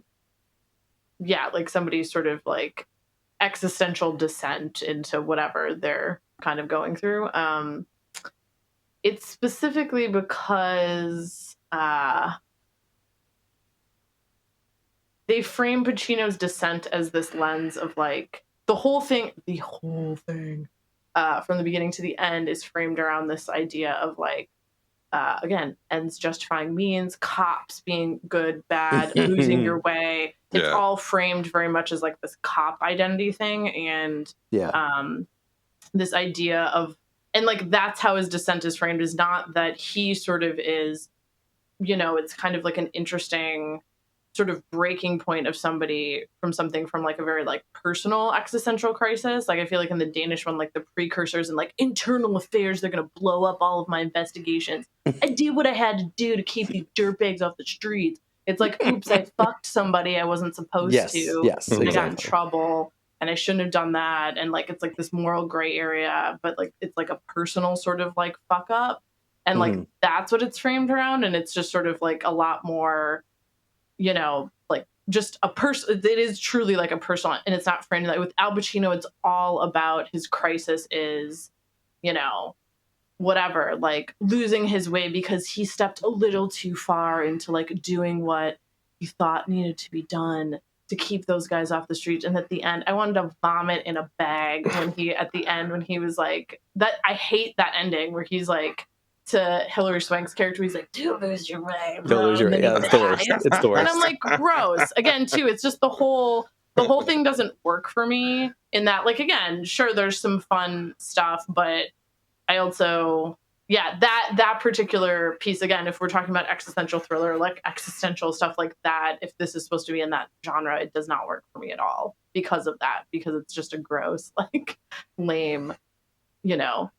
like somebody's sort of like existential descent into whatever they're kind of going through. It's specifically because they frame Pacino's descent as this lens of like the whole thing from the beginning to the end is framed around this idea of like, again, ends justifying means, cops being good, bad, losing your way. It's all framed very much as like this cop identity thing. And this idea of, and like that's how his descent is framed, is not that he sort of is, you know, it's kind of like an interesting sort of breaking point of somebody from something from like a very like personal existential crisis. Like I feel like in the Danish one, like the precursors and like internal affairs, they're gonna blow up all of my investigations. I did what I had to do to keep these dirtbags off the streets. It's like, oops, I fucked somebody I wasn't supposed to. Yes, and exactly. I got in trouble and I shouldn't have done that. And like it's like this moral gray area, but like it's like a personal sort of like fuck up. And like that's what it's framed around. And it's just sort of like a lot more, you know, like just a person. It is truly like a personal, and it's not framed like with Al Pacino. It's all about his crisis is, you know, whatever, like losing his way because he stepped a little too far into like doing what he thought needed to be done to keep those guys off the streets. And at the end, I wanted to vomit in a bag when he was like that. I hate that ending where he's like, to Hilary Swank's character, he's like, "Don't lose your way, bro." Don't lose your way. Yeah, it's the worst. It's the worst. And I'm like, gross. Again, too, it's just the whole thing doesn't work for me in that, like, again, sure, there's some fun stuff, but I also, that particular piece, again, if we're talking about existential thriller, like existential stuff like that, if this is supposed to be in that genre, it does not work for me at all because of that, because it's just a gross, like, lame, you know,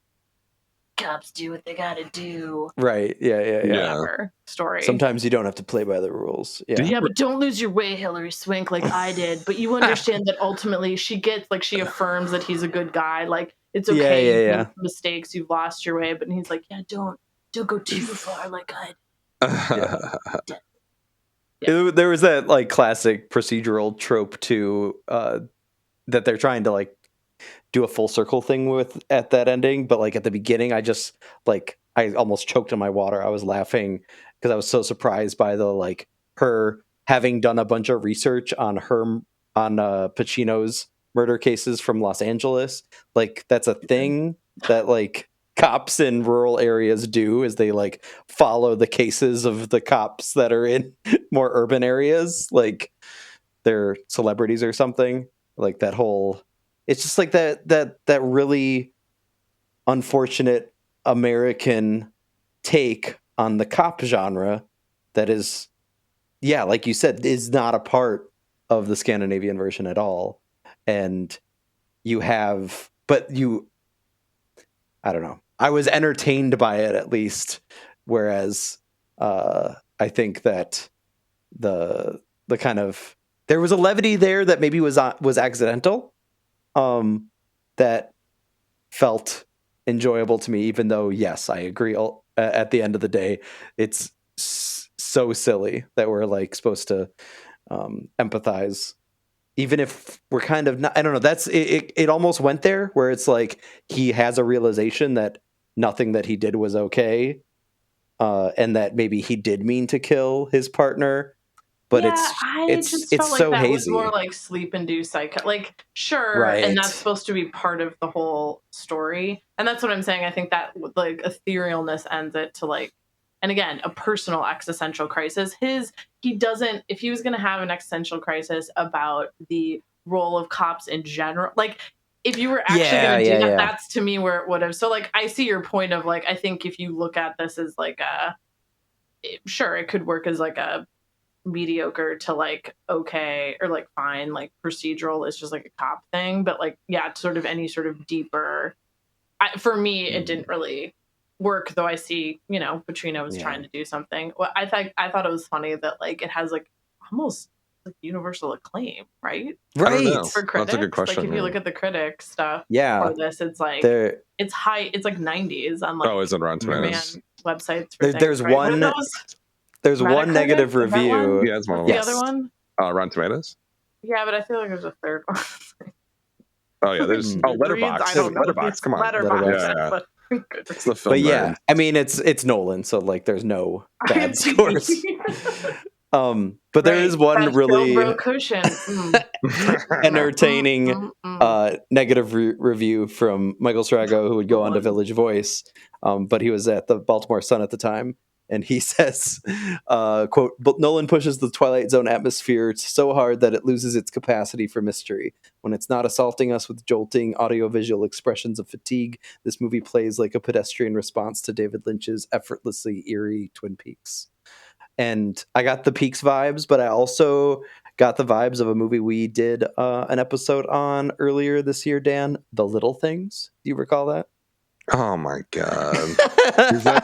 cops do what they gotta do. Right. Yeah. Whatever story. Sometimes you don't have to play by the rules. Yeah, but don't lose your way, Hilary Swank, like I did. But you understand that ultimately she gets, like, she affirms that he's a good guy. Like, it's okay. You make mistakes, you've lost your way. But he's like, yeah, don't go too far like I did. There was that like classic procedural trope too, that they're trying to like do a full circle thing with at that ending, but like at the beginning I almost choked on my water. I was laughing because I was so surprised by the like her having done a bunch of research on Pacino's murder cases from Los Angeles. Like that's a thing that like cops in rural areas do, is they like follow the cases of the cops that are in more urban areas, like they're celebrities or something. Like that whole, it's just like that really unfortunate American take on the cop genre that is, like you said, is not a part of the Scandinavian version at all. And I don't know. I was entertained by it at least, whereas I think that the kind of, there was a levity there that maybe was accidental. That felt enjoyable to me, even though, yes, I agree. At the end of the day, it's so silly that we're like supposed to empathize, even if we're kind of not. I don't know. That's it. It almost went there where it's like he has a realization that nothing that he did was okay, and that maybe he did mean to kill his partner. But it's felt like so that hazy. Was more like sleep-induced psycho. Like, sure, right. And that's supposed to be part of the whole story. And that's what I'm saying. I think that like etherealness ends it to like, and again, a personal existential crisis. He doesn't. If he was going to have an existential crisis about the role of cops in general, like if you were actually going to do that, that's to me where it would have. So like, I see your point of like, I think if you look at this as like sure, it could work as like a mediocre to like okay or like fine, like procedural is just like a cop thing, but like sort of any sort of deeper, for me it didn't really work, though I see, you know, Pacino was trying to do something. Well, I thought it was funny that like it has like almost like universal acclaim, right for critics. That's a good question. Like if you look at the critic stuff for this, it's like it's high, it's like 90s on like is it Rotten Tomatoes websites for there's things, right? There's one negative review. Yeah, it's one of the them. other one. Rotten Tomatoes. Yeah, but I feel like there's a third one. Oh yeah, there's Letterboxd. Letterboxd, come on. Letterboxd. It's the film. But I mean it's Nolan, so like there's no bad scores. But there is one really bro cushion. entertaining negative review from Michael Strago, who would go on to Village Voice, but he was at the Baltimore Sun at the time. And he says, quote, "But Nolan pushes the Twilight Zone atmosphere so hard that it loses its capacity for mystery. When it's not assaulting us with jolting audiovisual expressions of fatigue, this movie plays like a pedestrian response to David Lynch's effortlessly eerie Twin Peaks." And I got the Peaks vibes, but I also got the vibes of a movie we did an episode on earlier this year, Dan, The Little Things. Do you recall that? Oh my god! Is that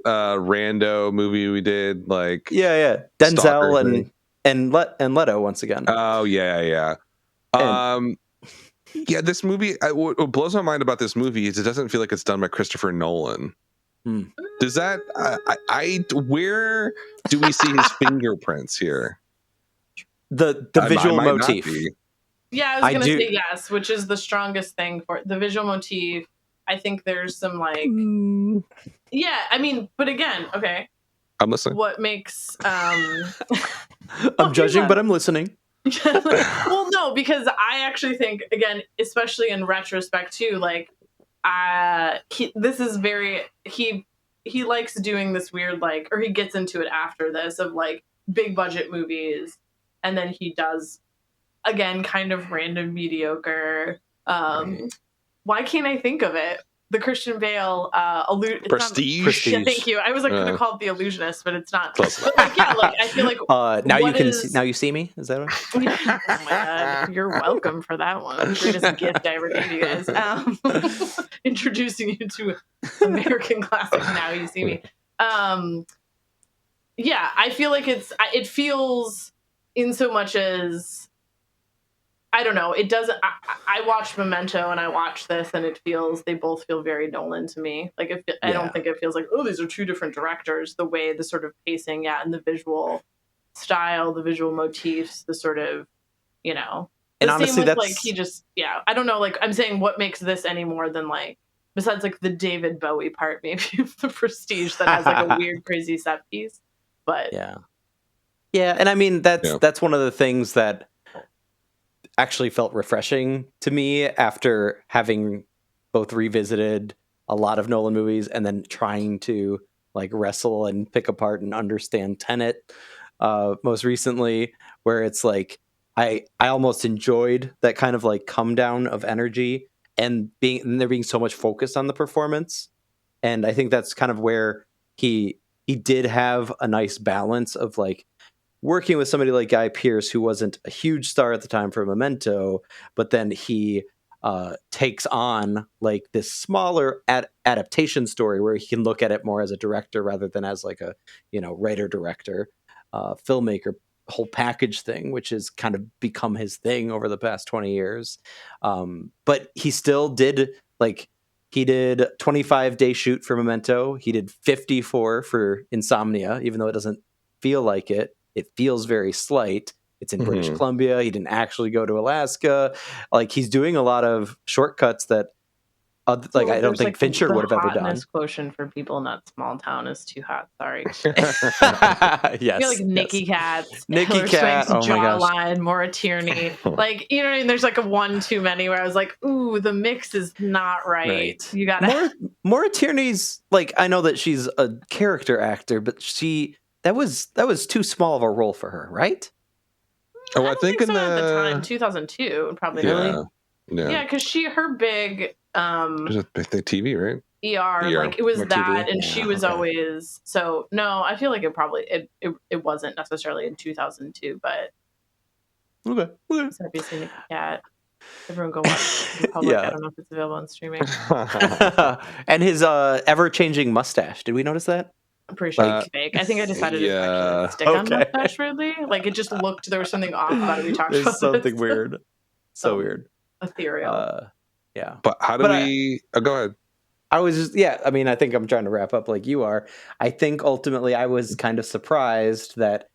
rando movie we did? Like, yeah, Denzel and Leto once again. Oh yeah. Yeah, this movie. What blows my mind about this movie is it doesn't feel like it's done by Christopher Nolan. Does that? Where do we see his fingerprints here? The visual motif. Yeah, I was going to say yes, which is the strongest thing for the visual motif. I think there's some like, yeah, I mean, but again, okay. I'm listening. What makes, I'm judging, but I'm listening. Well, no, because I actually think, again, especially in retrospect too, like, he likes doing this weird, like, or he gets into it after this of like big budget movies. And then he does, again, kind of random mediocre, why can't I think of it? The Christian Bale Prestige. Yeah, thank you. I was like going to call it The Illusionist, but it's not. But like, yeah, like I feel like now you see me. Is that right? Oh my god, you're welcome for that one. Greatest gift I ever gave you guys. Introducing you to American classic. Now You See Me. Yeah, I feel like it feels in so much as. I don't know. It doesn't. I watched Memento and I watched this, and they both feel very Nolan to me. Like, I don't think it feels like, oh, these are two different directors. The way, the sort of pacing, and the visual style, the visual motifs, the sort of, And honestly, that's like I don't know. Like, I'm saying, what makes this any more than like, besides like the David Bowie part, maybe the Prestige that has like a weird, crazy set piece. But yeah, and I mean that's one of the things that actually felt refreshing to me after having both revisited a lot of Nolan movies and then trying to like wrestle and pick apart and understand Tenet most recently, where it's like I almost enjoyed that kind of like come down of energy and there being so much focus on the performance. And I think that's kind of where he did have a nice balance of like working with somebody like Guy Pearce, who wasn't a huge star at the time for Memento, but then he takes on like this smaller adaptation story where he can look at it more as a director rather than as like a writer director, filmmaker, whole package thing, which has kind of become his thing over the past 20 years. But he still did he did 25-day shoot for Memento. He did 54 for Insomnia, even though it doesn't feel like it. It feels very slight. It's in British Columbia. He didn't actually go to Alaska. Like, he's doing a lot of shortcuts that I don't think Fincher would have ever done. The quotient for people in that small town is too hot. Sorry. Yes. Like Nicky Cats, Nicky Cat, oh my gosh, Jawline, Maura Tierney. Like, what I mean? There's like a one too many where I was like, ooh, the mix is not right. You got Maura Tierney's like, I know that she's a character actor, but that was too small of a role for her, right? Oh, I think in at the time, 2002, probably. Yeah, because her big there's a big thing, TV, right? ER, like it was that, TV. and she was always so. No, I feel like it wasn't necessarily in 2002, but okay. It's obviously Nicky Cat. Everyone go watch it. I don't know if it's available on streaming. And his ever-changing mustache. Did we notice that? I'm pretty sure it's fake. I think I decided to actually stick on mustache weirdly. Like, it just looked, there was something off about it. We talked about something weird. So weird. Ethereal. Yeah. But how do we... go ahead. I was just... I mean, I think I'm trying to wrap up like you are. I think ultimately I was kind of surprised that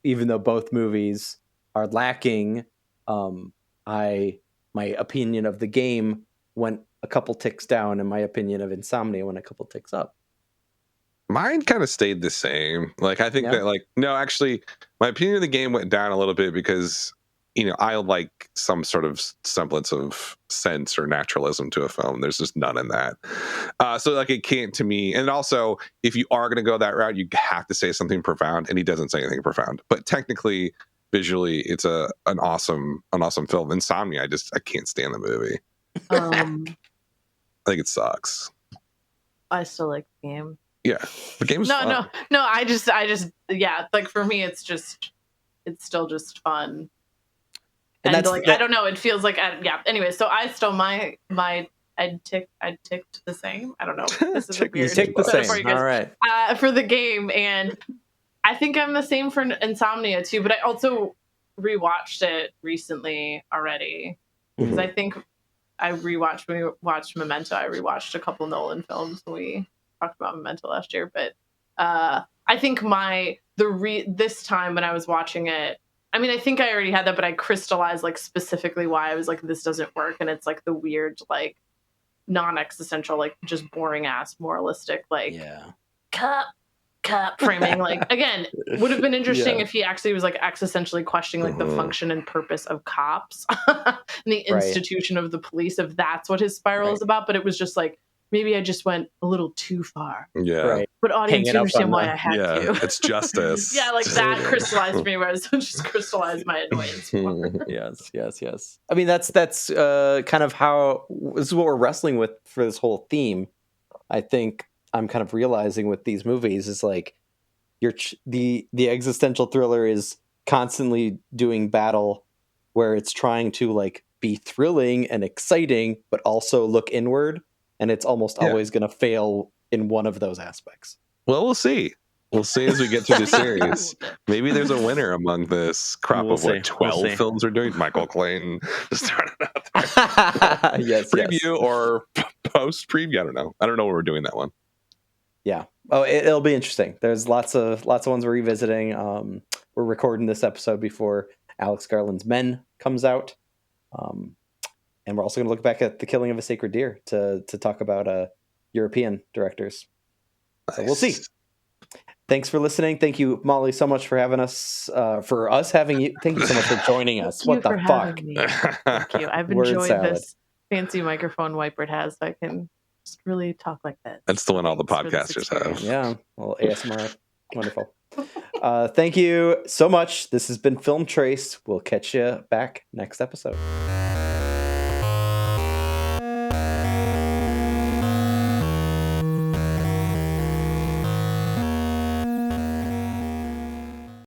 even though both movies are lacking, my opinion of The Game went a couple ticks down and my opinion of Insomnia went a couple ticks up. Mine kind of stayed the same. Like, I think that, like, no, actually, my opinion of The Game went down a little bit because I like some sort of semblance of sense or naturalism to a film. There's just none in that. So like it can't to me. And also, if you are going to go that route, you have to say something profound, and he doesn't say anything profound. But technically, visually, it's an awesome film. Insomnia, I can't stand the movie. I think it sucks. I still like the game. Yeah, the game's fun. No. I just yeah. Like for me, it's still just fun. And like I don't know, it feels like yeah. Anyway, so I still my I ticked the same. I don't know. This is you ticked the same. All right. For the game, and I think I'm the same for Insomnia too. But I also rewatched it recently already because I think when we watched Memento. I rewatched a couple Nolan films. We talked about Memento last year, but I think this time when I was watching it. I mean, I think I already had that, but I crystallized like specifically why I was like, this doesn't work. And it's like the weird, like non-existential, like just boring ass moralistic, like cup framing. Like again, would have been interesting if he actually was like existentially questioning like the function and purpose of cops and the institution of the police, if that's what his spiral is about. But it was just like, maybe I just went a little too far. Yeah. Right. But audience, you understand why I had to. It's justice. Yeah, like that crystallized me, where I was just crystallized my annoyance more. Yes. I mean, that's kind of how this is what we're wrestling with for this whole theme. I think I'm kind of realizing with these movies is like the existential thriller is constantly doing battle where it's trying to like be thrilling and exciting, but also look inward. And it's almost always going to fail in one of those aspects. Well, we'll see. We'll see as we get through the series. Maybe there's a winner among this crop of 12 films we're doing. Michael Clayton just started out there. Yes. Preview or post preview. I don't know. I don't know when we're doing that one. Yeah. Oh, it'll be interesting. There's lots of ones we're revisiting. We're recording this episode before Alex Garland's Men comes out. And we're also going to look back at The Killing of a Sacred Deer to talk about European directors. So we'll see. Thanks for listening. Thank you, Molly, so much for having us. For us having you. Thank you so much for joining us. What the fuck? Thank you. I've enjoyed this fancy microphone Whitebird has, so I can just really talk like that. That's the one all the podcasters have. Yeah. Well, ASMR. Wonderful. Thank you so much. This has been Film Trace. We'll catch you back next episode.